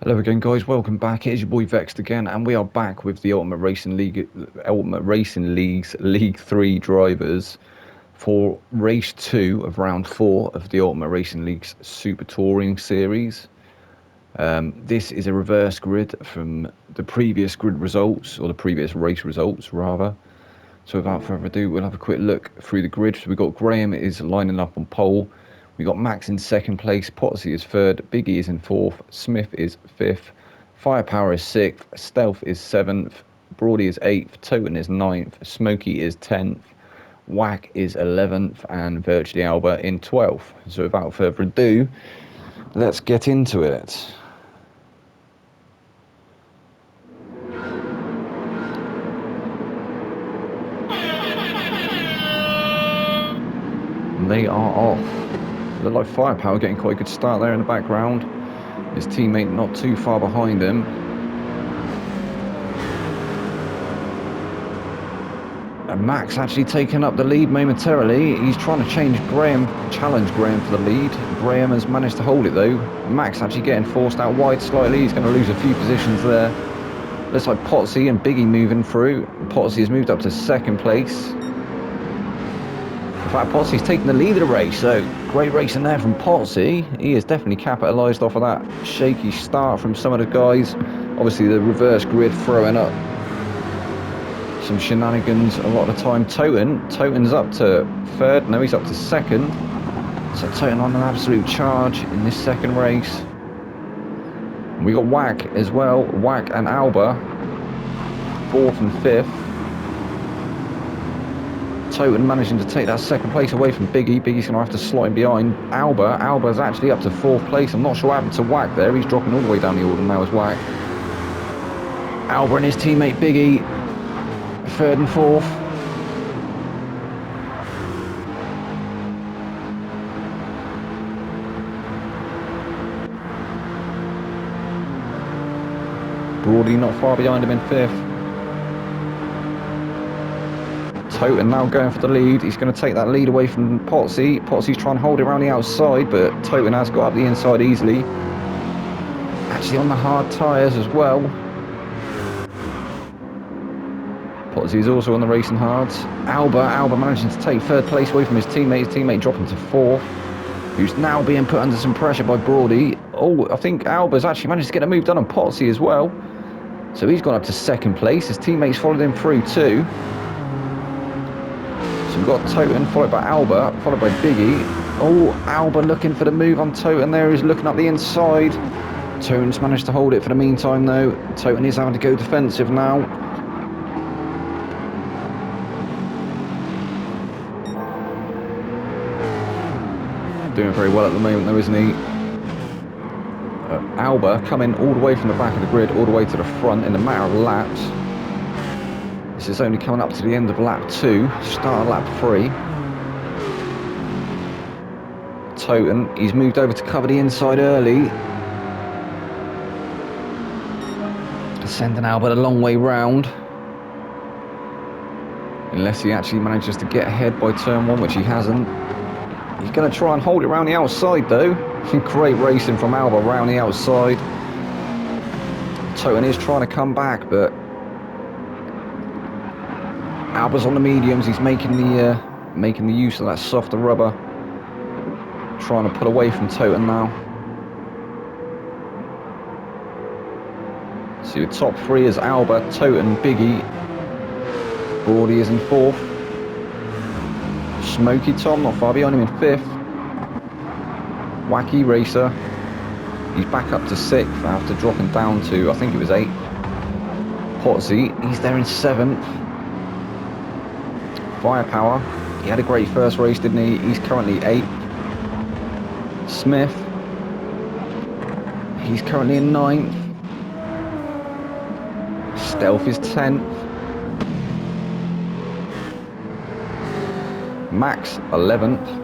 Hello again, guys. Welcome back. It is your boy Vexed again, and we are back with the Ultimate Racing League's League 3 drivers for race 2 of round 4 of the Ultimate Racing League's Super Touring series. This is a reverse grid from the previous grid results, or the previous race results rather. So without further ado, we'll have a quick look through the grid. So we've got Graham is lining up on pole. We got Max in second place, Potsy is third, Biggie is in fourth, Smith is fifth, Firepower is sixth, Stealth is seventh, Broady is eighth, Toten is ninth, Smokey is 10th, Whack is 11th, and Virtually Alba in 12th. So without further ado, let's get into it. And they are off. Look like Firepower getting quite a good start there in the background. His teammate not too far behind him. And Max actually taking up the lead momentarily. He's trying to challenge Graham for the lead. Graham has managed to hold it though. Max actually getting forced out wide slightly. He's going to lose a few positions there. Looks like Potsy and Biggie moving through. Potsy has moved up to second place. In fact, Potsy's taking the lead of the race, so great racing there from Potsy. He has definitely capitalised off of that shaky start from some of the guys. Obviously, the reverse grid throwing up some shenanigans a lot of the time. Toten's up to third, no, he's up to second. So Toten on an absolute charge in this second race. We got Whack as well, Whack and Alba, fourth and fifth. Toten managing to take that second place away from Biggie. Biggie's going to have to slot him behind Alba. Alba's actually up to fourth place. I'm not sure what happened to Whack there. He's dropping all the way down the order now as Whack. Alba and his teammate Biggie, third and fourth. Broady not far behind him in fifth. Toten now going for the lead. He's going to take that lead away from Potsy. Potsy's trying to hold it around the outside, but Toten has got up the inside easily. Actually on the hard tyres as well. Potsy is also on the racing hards. Alba managing to take third place away from his teammate dropping to fourth, who's now being put under some pressure by Broady. Oh, I think Alba's actually managed to get a move done on Potsy as well. So he's gone up to second place. His teammates followed him through too. So we've got Toten followed by Alba, followed by Biggie. Oh, Alba looking for the move on Toten there. He's looking up the inside. Toten's managed to hold it for the meantime though. Toten is having to go defensive now. Doing very well at the moment though, isn't he? Alba coming all the way from the back of the grid all the way to the front in a matter of laps. This is only coming up to the end of lap 2, start of lap 3. Toten, he's moved over to cover the inside early. Sending Alba a long way round. Unless he actually manages to get ahead by turn 1, which he hasn't. He's going to try and hold it around the outside though. Great racing from Alba around the outside. Toten is trying to come back, but Alba's on the mediums. He's making the use of that softer rubber. Trying to pull away from Toten now. So the top 3 is Alba, Toten, Biggie. Broady is in 4th. Smoky Tom not far behind him in 5th. Wacky Racer, he's back up to 6th after dropping down to, I think it was 8th. Potsy, he's there in 7th. Firepower, he had a great first race, didn't he? He's currently 8th. Smith, he's currently in 9th. Stealth is 10th. Max 11th.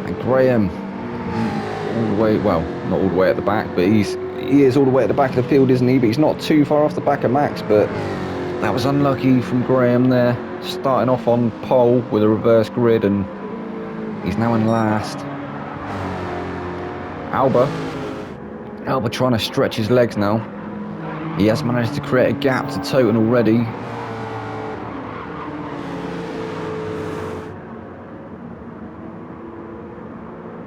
And Graham all the way, well, not all the way at the back, but he is all the way at the back of the field, isn't he? But he's not too far off the back of Max, but that was unlucky from Graham there, starting off on pole with a reverse grid, and he's now in last. Alba Alba trying to stretch his legs now. He has managed to create a gap to Toten already.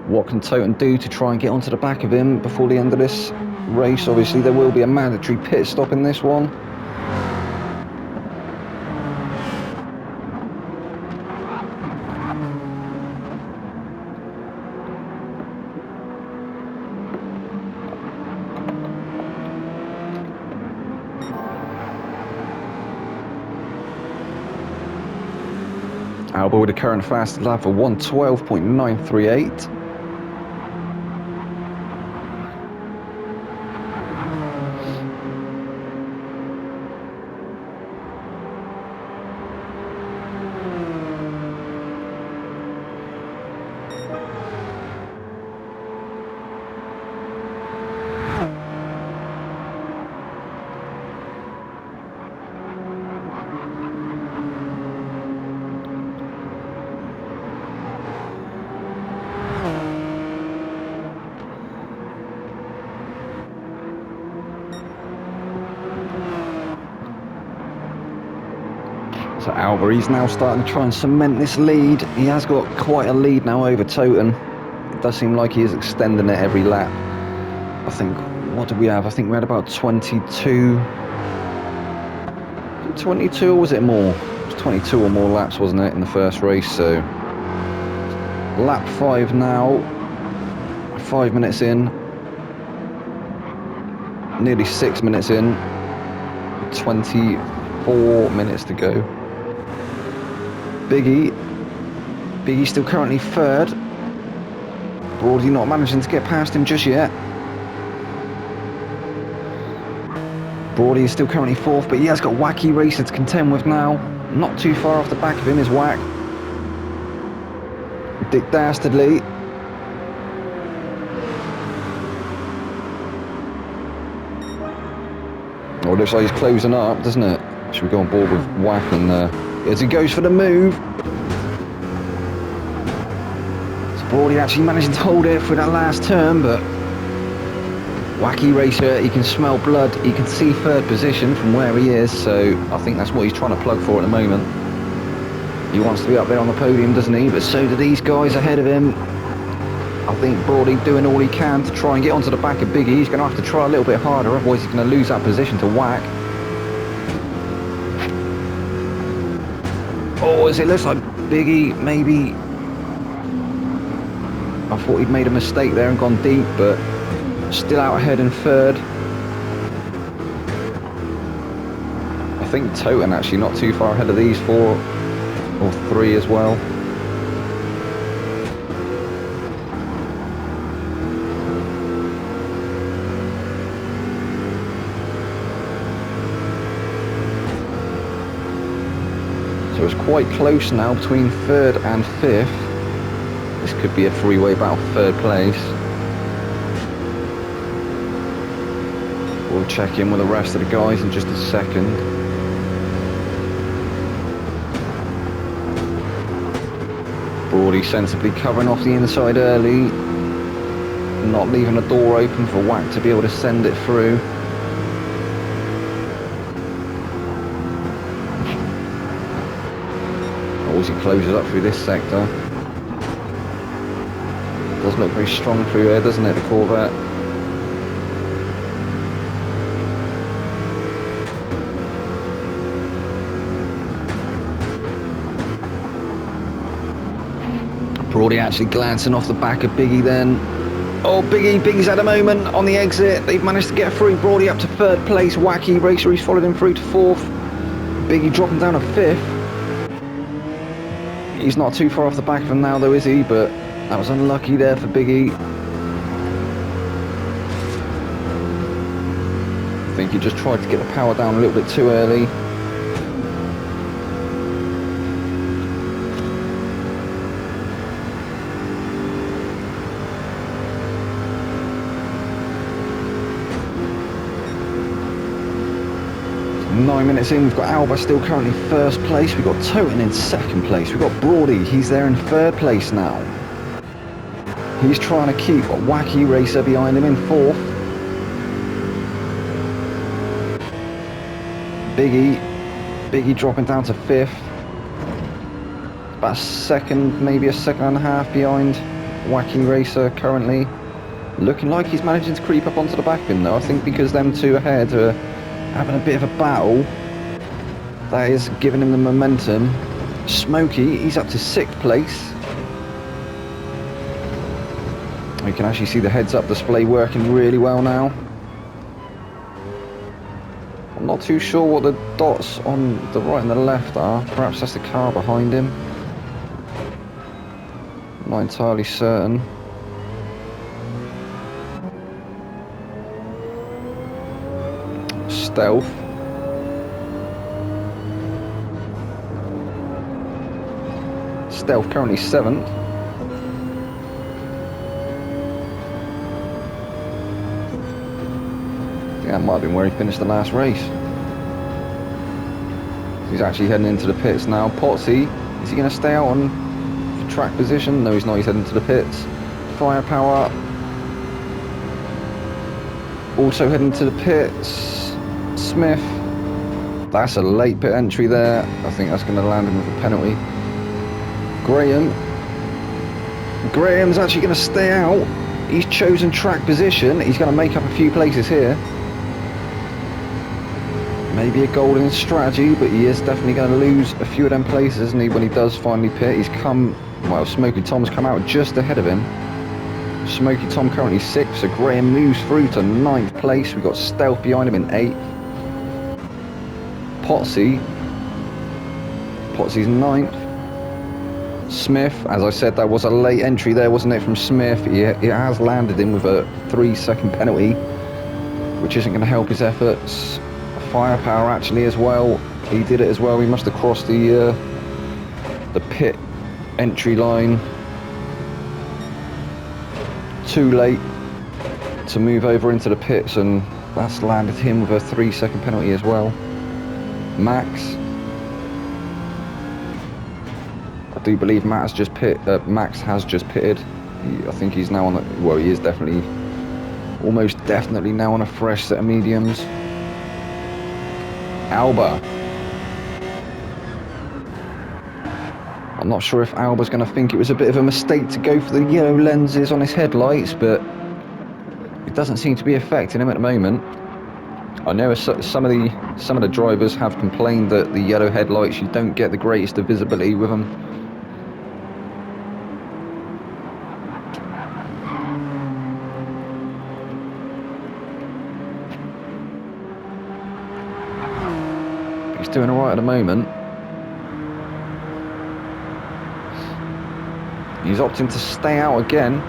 What can Toten do to try and get onto the back of him before the end of this race? Obviously, there will be a mandatory pit stop in this one. Alba with a current fastest lap for 1:12.938. So Alba, he's now starting to try and cement this lead. He has got quite a lead now over Toten. It does seem like he is extending it every lap. I think, what did we have? I think we had about 22. 22 or was it more? It was 22 or more laps, wasn't it, in the first race? So lap 5 now. 5 minutes in. Nearly 6 minutes in. 24 minutes to go. Biggie's still currently third. Brody not managing to get past him just yet. Brody is still currently fourth, but he has got Wacky Racer to contend with now. Not too far off the back of him is Wack. Dick Dastardly. Oh, it looks like he's closing up, doesn't it? Should we go on board with Wack and as he goes for the move. So Brody actually managing to hold it for that last turn, but Wacky Racer, he can smell blood, he can see third position from where he is, so I think that's what he's trying to plug for at the moment. He wants to be up there on the podium, doesn't he? But so do these guys ahead of him. I think Brody doing all he can to try and get onto the back of Biggie. He's going to have to try a little bit harder, otherwise he's going to lose that position to Wack. Oh, as it looks like Biggie maybe... I thought he'd made a mistake there and gone deep, but still out ahead in third. I think Toten actually not too far ahead of these 4 or 3 as well. So it's quite close now between third and fifth. This could be a three-way battle for third place. We'll check in with the rest of the guys in just a second. Brody sensibly covering off the inside early, not leaving the door open for Wack to be able to send it through. As he closes up through this sector. Does look very strong through here, doesn't it, the Corvette? Brody actually glancing off the back of Biggie then. Oh, Biggie's had a moment on the exit. They've managed to get through. Brody up to third place. Wacky Racer, he's followed him through to fourth. Biggie dropping down to fifth. He's not too far off the back of him now though, is he? But that was unlucky there for Biggie. I think he just tried to get the power down a little bit too early. So 9 minutes in, we've got Alba still currently first place. We've got Toten in second place. We've got Brody, he's there in third place now. He's trying to keep Wacky Racer behind him in fourth. Biggie dropping down to 5th. About a second, maybe a second and a half behind Wacky Racer currently. Looking like he's managing to creep up onto the back of him though. I think because them two ahead are having a bit of a battle, that is giving him the momentum. Smokey, he's up to 6th place. You can actually see the heads-up display working really well now. I'm not too sure what the dots on the right and the left are. Perhaps that's the car behind him. Not entirely certain. Stealth. Stealth currently 7th. That might have been where he finished the last race. He's actually heading into the pits now. Potsy, is he going to stay out on track position? No, he's not. He's heading to the pits. Firepower. Also heading to the pits. Smith. That's a late pit entry there. I think that's going to land him with a penalty. Graham's actually going to stay out. He's chosen track position. He's going to make up a few places here. Maybe a golden strategy, but he is definitely going to lose a few of them places, isn't he, when he does finally pit. He's come, well, Smoky Tom's come out just ahead of him. Smoky Tom currently 6th, so Graham moves through to 9th place. We've got Stealth behind him in 8th. Potsy's 9th. Smith, as I said, that was a late entry there, wasn't it, from Smith? It has landed him with a 3-second penalty, which isn't going to help his efforts. Firepower actually as well. He did it as well. He must have crossed the pit entry line too late to move over into the pits, and that's landed him with a 3-second penalty as well. Max, I do believe Max has just pitted. I think he's now on the, well, he is definitely, almost definitely now on a fresh set of mediums. Alba. I'm not sure if Alba's going to think it was a bit of a mistake to go for the yellow lenses on his headlights, but it doesn't seem to be affecting him at the moment. I know some of the drivers have complained that the yellow headlights, you don't get the greatest of visibility with them. He's doing alright at the moment. He's opting to stay out again.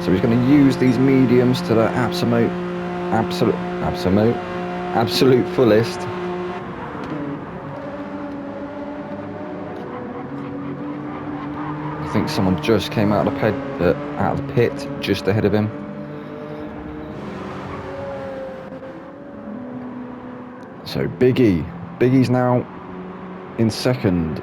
So he's going to use these mediums to the absolute fullest. I think someone just came out of the pit just ahead of him. So Biggie's now in 2nd.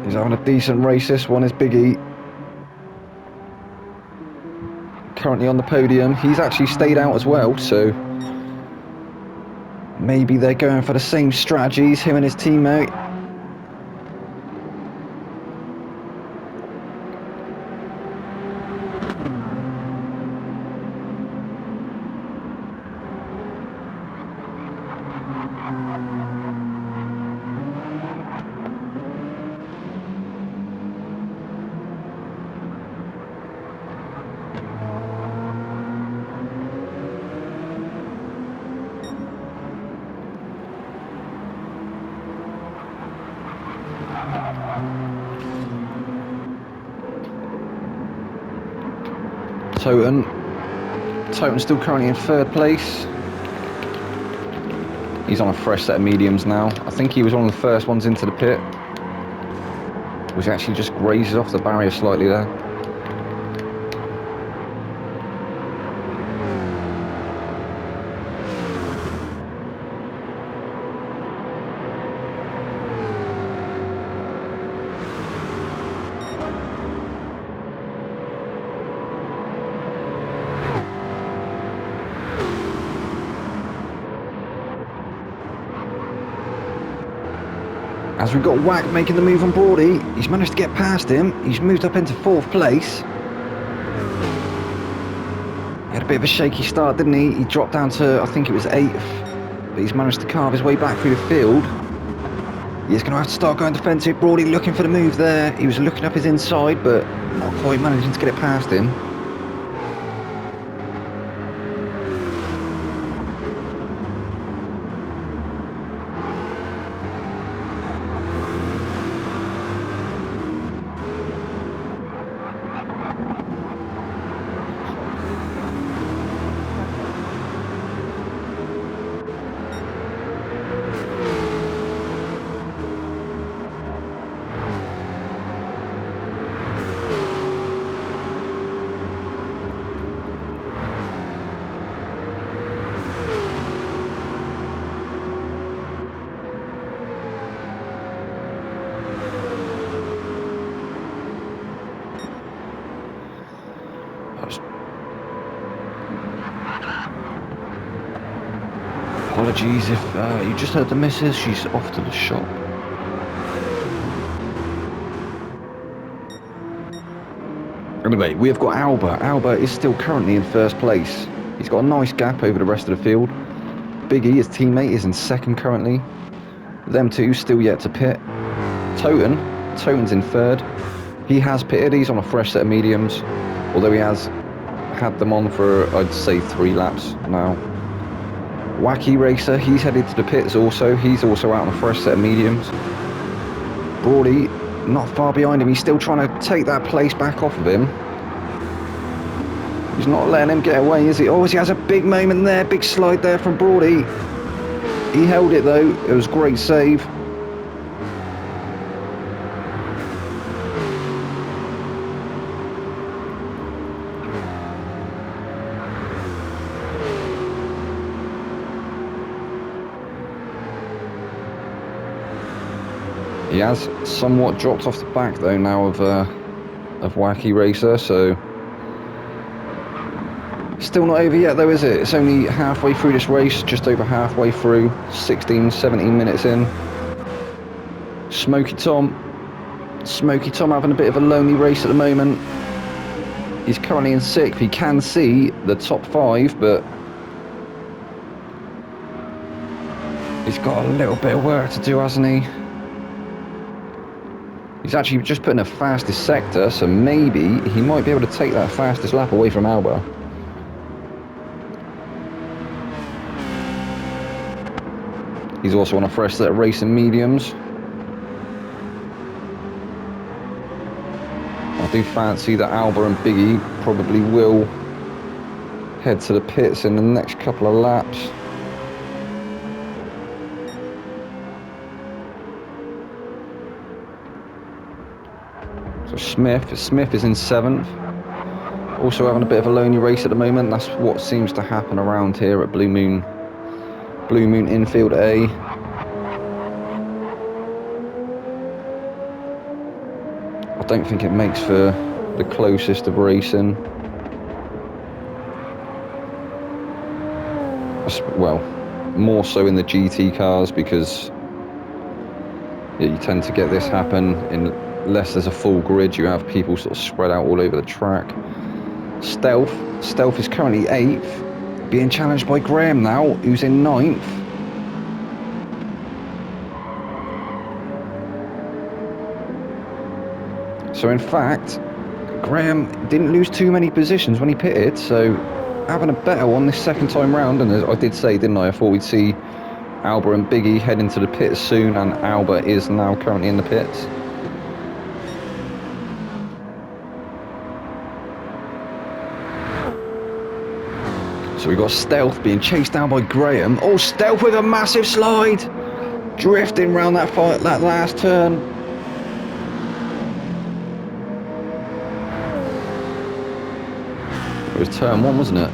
He's having a decent race, this one is Biggie. Currently on the podium. He's actually stayed out as well, so maybe they're going for the same strategies, him and his teammate. Toten still currently in 3rd place. He's on a fresh set of mediums now. I think he was one of the first ones into the pit. Was actually just grazes off the barrier slightly there. As we've got Wack making the move on Brody, he's managed to get past him. He's moved up into 4th place. He had a bit of a shaky start, didn't he? He dropped down to, I think it was 8th. But he's managed to carve his way back through the field. He's going to have to start going defensive. Brody looking for the move there. He was looking up his inside, but not quite managing to get it past him. Apologies if you just heard the missus, she's off to the shop. Anyway, we have got Albert. Albert is still currently in 1st place. He's got a nice gap over the rest of the field. Biggie, his teammate, is in 2nd currently. Them two still yet to pit. Toten's in 3rd. He has pitted, he's on a fresh set of mediums, although he has had them on for, I'd say, 3 laps now. Wacky Racer, he's headed to the pits also. He's also out on a fresh set of mediums. Brody, not far behind him. He's still trying to take that place back off of him. He's not letting him get away, is he? Oh, he has a big moment there. Big slide there from Brody. He held it, though. It was a great save. He has somewhat dropped off the back though now of Wacky Racer, so still not over yet though, is it? It's only halfway through this race, just over halfway through, 16, 17 minutes in. Smoky Tom having a bit of a lonely race at the moment. He's currently in 6th. He can see the top 5, but he's got a little bit of work to do, hasn't he? He's actually just put in the fastest sector, so maybe he might be able to take that fastest lap away from Alba. He's also on a fresh set of racing mediums. I do fancy that Alba and Biggie probably will head to the pits in the next couple of laps. So Smith is in 7th, also having a bit of a lonely race at the moment. That's what seems to happen around here at Blue Moon Infield A. I don't think it makes for the closest of racing. Well, more so in the GT cars, because yeah, you tend to get this happen unless there's a full grid. You have people sort of spread out all over the track. Stealth is currently 8th, being challenged by Graham now, who's in 9th. So in fact, Graham didn't lose too many positions when he pitted, so having a better one this second time round. And as I did say, didn't I thought we'd see Alba and Biggie head into the pits soon, and Alba is now currently in the pits. So we've got Stealth being chased down by Graham. Oh, Stealth with a massive slide, drifting round that last turn. It was turn 1, wasn't it?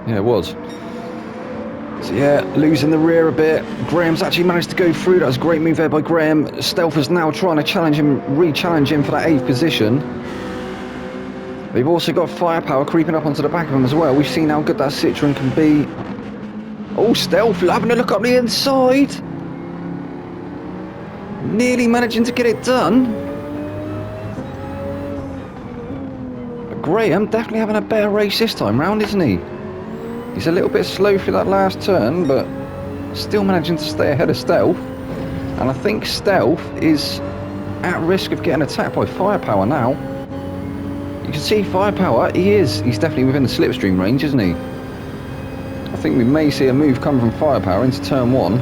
Yeah, it was. So yeah, losing the rear a bit. Graham's actually managed to go through. That was a great move there by Graham. Stealth is now trying to re-challenge him for that 8th position. They've also got firepower creeping up onto the back of them as well. We've seen how good that Citroen can be. Oh, Stealth having a look up the inside. Nearly managing to get it done. But Graham definitely having a better race this time round, isn't he? He's a little bit slow through that last turn, but still managing to stay ahead of Stealth. And I think Stealth is at risk of getting attacked by Firepower now. You can see Firepower, he's definitely within the slipstream range, isn't he? I think we may see a move come from Firepower into turn 1.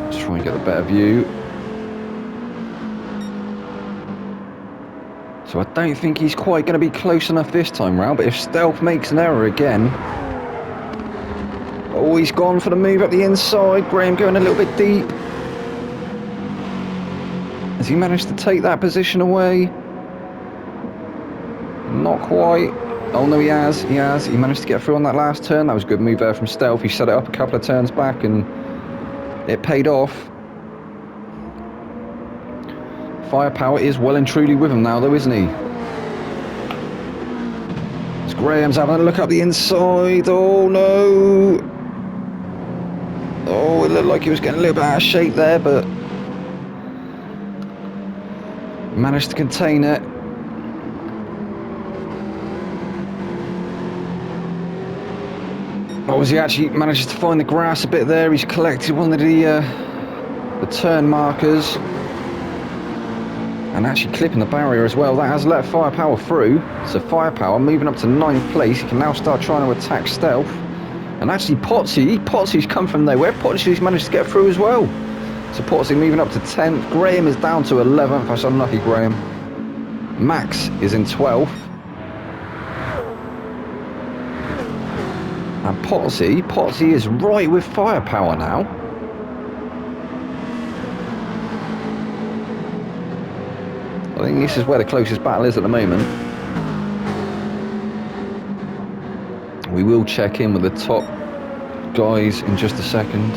Let's try and get a better view. So I don't think he's quite going to be close enough this time round, but if Stealth makes an error again... Oh, he's gone for the move up the inside. Graham going a little bit deep. Has he managed to take that position away? Not quite. Oh no, he has. He managed to get through on that last turn. That was a good move there from Stealth. He set it up a couple of turns back and it paid off. Firepower is well and truly with him now though, isn't he? As Graham's having a look up the inside. Oh no. Oh, it looked like he was getting a little bit out of shape there, but managed to contain it. Oh, as he actually manages to find the grass a bit there, he's collected one of the turn markers and actually clipping the barrier as well. That has let Firepower through. So Firepower moving up to 9th place. He can now start trying to attack Stealth. And actually Potsy's come from nowhere. Potsy's managed to get through as well. So Potsy moving up to 10th. Graham is down to 11th. That's unlucky, Graham. Max is in 12th. And Potsy is right with Firepower now. I think this is where the closest battle is at the moment. We will check in with the top guys in just a second.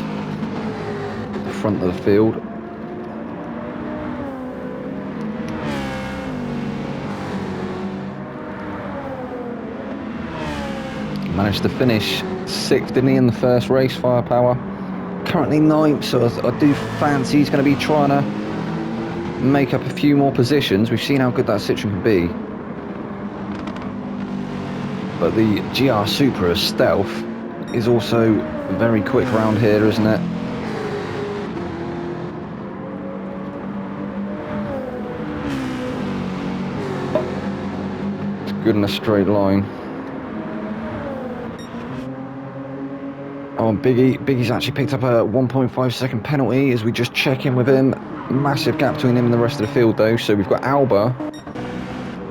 The front of the field. Managed to finish 6th, didn't he, in the first race, Firepower. Currently 9th, so I do fancy he's going to be trying to make up a few more positions. We've seen how good that Citroen can be. But the GR Supra Stealth is also very quick around here, isn't it? It's good in a straight line. Oh, and Biggie's actually picked up a 1.5 second penalty as we just check in with him. Massive gap between him and the rest of the field though. So we've got Alba.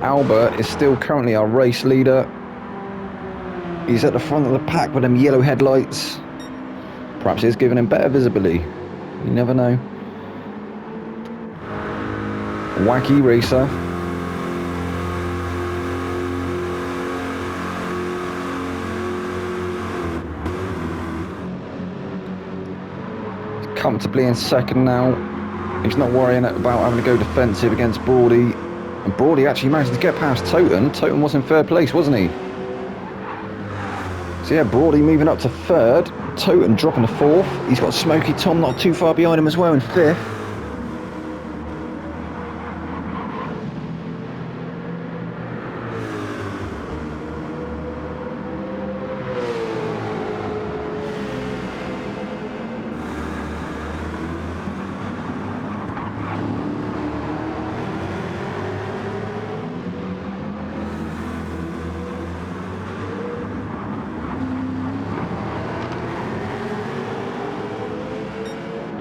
Alba is still currently our race leader. He's at the front of the pack with them yellow headlights. Perhaps it's giving him better visibility. You never know. Wacky racer. He's comfortably in 2nd now. He's not worrying about having to go defensive against Brody. And Brody actually managed to get past Toten. Toten was in 3rd place, wasn't he? So yeah, Brody moving up to 3rd. Toten dropping to 4th. He's got Smokey Tom not too far behind him as well in 5th.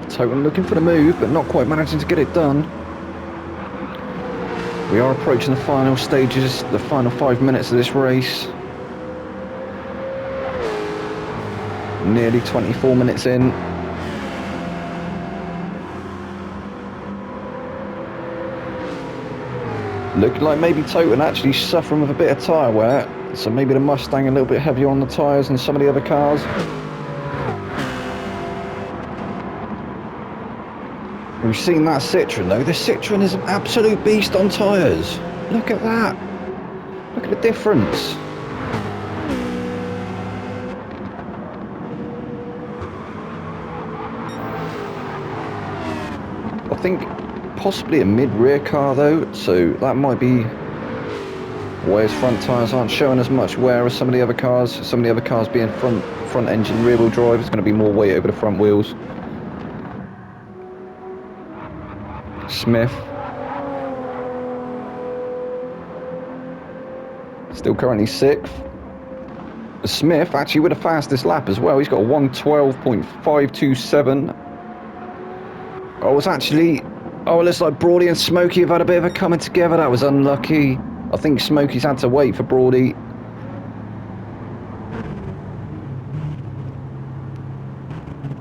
Toten looking for the move, but not quite managing to get it done. We are approaching the final stages, the final 5 minutes of this race. Nearly 24 minutes in. Looking like maybe Toten actually suffering with a bit of tyre wear, so maybe the Mustang a little bit heavier on the tyres than some of the other cars. We've seen that Citroen though. The Citroen is an absolute beast on tyres. Look at that. Look at the difference. think possibly a mid-rear car though, so that might be why his front tyres aren't showing as much wear as some of the other cars. Some of the other cars being front engine rear wheel drive, it's going to be more weight over the front wheels. Smith still currently 6th. Smith actually with the fastest lap as well. He's got a 1:12.527. Oh, it's actually... Oh, it looks like Brody and Smokey have had a bit of a coming together. That was unlucky. I think Smokey's had to wait for Brody.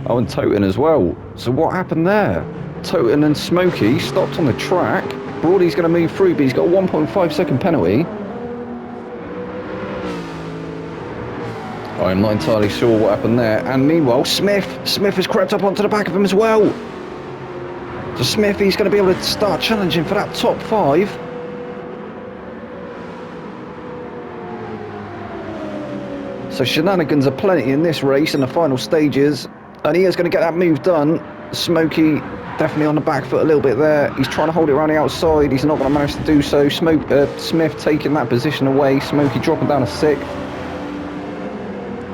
Oh, and Toten as well. So what happened there? Toten and Smokey stopped on the track. Brody's going to move through, but he's got a 1.5 second penalty. I'm not entirely sure what happened there. And meanwhile, Smith has crept up onto the back of him as well. So Smith, he's going to be able to start challenging for that top 5. So shenanigans are plenty in this race in the final stages. And he is going to get that move done. Smokey definitely on the back foot a little bit there. He's trying to hold it around the outside. He's not going to manage to do so. Smith taking that position away. Smokey dropping down to 6th.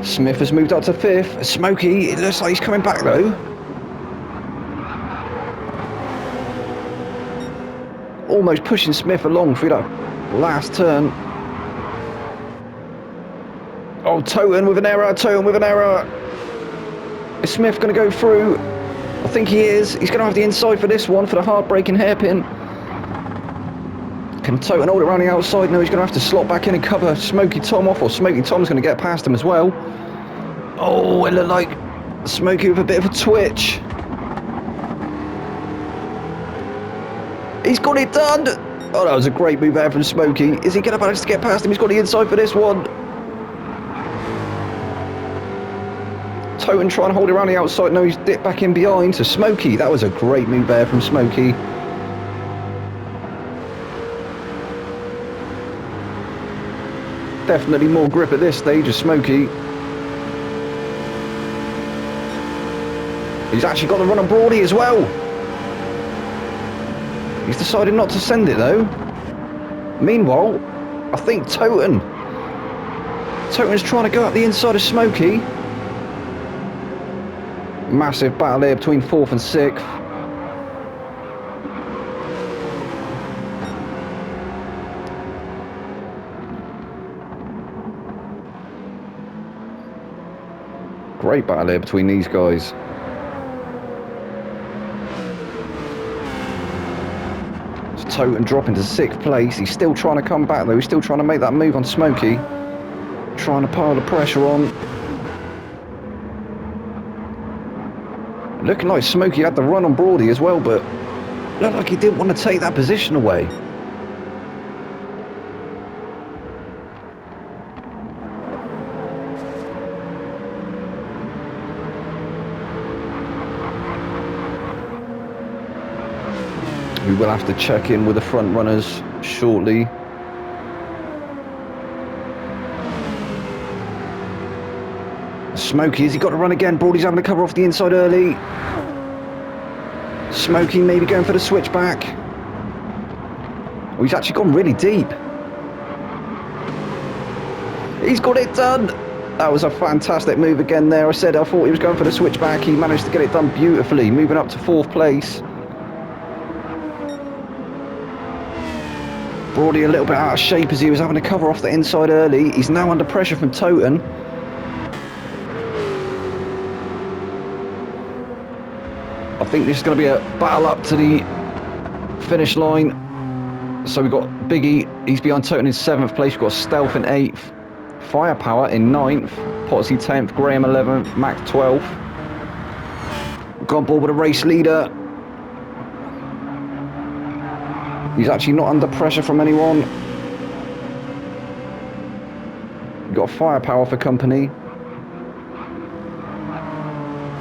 Smith has moved up to 5th. Smokey, it looks like he's coming back though. Almost pushing Smith along through that last turn. Oh, Toten with an error. Is Smith going to go through? I think he is. He's going to have the inside for this one, for the hard-braking hairpin. Can Toten hold it around the outside? No, he's going to have to slot back in and cover Smokey Tom off, or Smokey Tom's going to get past him as well. Oh, it looked like Smokey with a bit of a twitch. He's got it done! Oh, that was a great move there from Smokey. Is he going to manage to get past him? He's got the inside for this one. Toten trying to hold it around the outside. No, he's dipped back in behind. So Smokey, that was a great move there from Smokey. Definitely more grip at this stage of Smokey. He's actually got the run on Brody as well. He's decided not to send it though. Meanwhile, I think Toten's trying to go up the inside of Smokey. Massive battle here between 4th and 6th. Great battle here between these guys. Toten dropping to 6th place. He's still trying to come back though. He's still trying to make that move on Smokey. Trying to pile the pressure on. Looking like Smokey had the run on Brody as well, but looked like he didn't want to take that position away. We will have to check in with the front runners shortly. Smokey, has he got to run again? Brody's having to cover off the inside early. Smokey maybe going for the switchback. Oh, he's actually gone really deep. He's got it done. That was a fantastic move again there. I thought he was going for the switchback. He managed to get it done beautifully, moving up to 4th place. Brody a little bit out of shape as he was having to cover off the inside early. He's now under pressure from Toten. I think this is going to be a battle up to the finish line. So we've got Biggie, he's behind Toten in 7th place. We've got Stealth in 8th, Firepower in 9th, Potsy 10th, Graham 11th, Max 12th. Got on board with a race leader. He's actually not under pressure from anyone. We've got Firepower for company.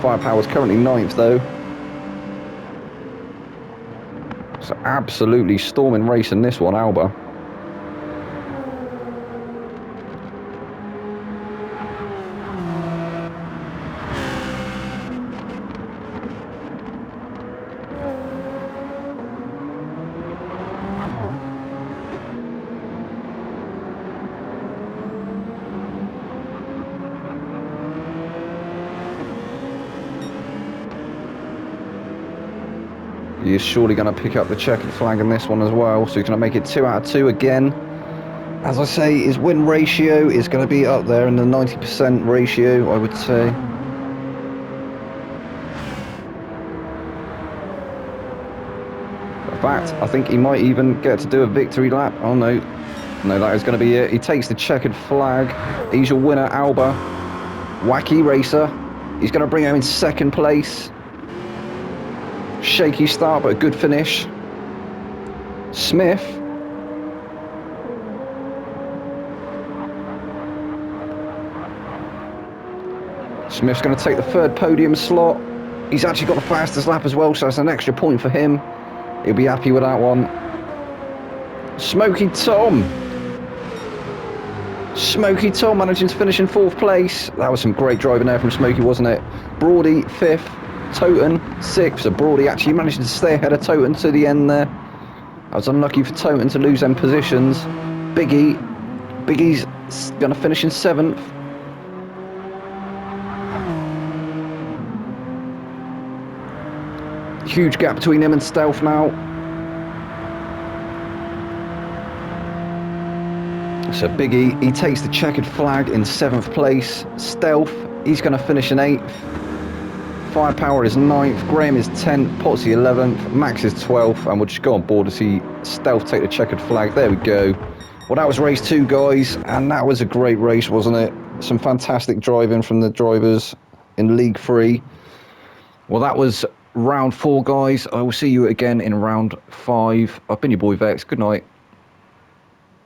Firepower's currently 9th though. It's absolutely storming race in this one, Alba. He is surely going to pick up the checkered flag in this one as well. So he's going to make it 2 out of 2 again. As I say, his win ratio is going to be up there in the 90% ratio, I would say. In fact, I think he might even get to do a victory lap. Oh no. No, that is going to be it. He takes the checkered flag. He's your winner, Alba. Wacky racer. He's going to bring home in 2nd place. Shaky start, but a good finish. Smith. Smith's going to take the 3rd podium slot. He's actually got the fastest lap as well, so that's an extra point for him. He'll be happy with that one. Smoky Tom. Smoky Tom managing to finish in 4th place. That was some great driving there from Smoky, wasn't it? Brody 5th, Toten 6th. So Brody actually managed to stay ahead of Toten to the end there. I was unlucky for Toten to lose them positions. Biggie's going to finish in 7th. Huge gap between him and Stealth now. So Biggie, he takes the checkered flag in 7th place. Stealth, he's going to finish in 8th. Firepower is 9th. Graham is 10th. Potsy 11th. Max is 12th. And we'll just go on board to see Stealth take the checkered flag. There we go. Well, that was race 2, guys. And that was a great race, wasn't it? Some fantastic driving from the drivers in League 3. Well, that was round 4, guys. I will see you again in round 5. I've been your boy Vex. Good night.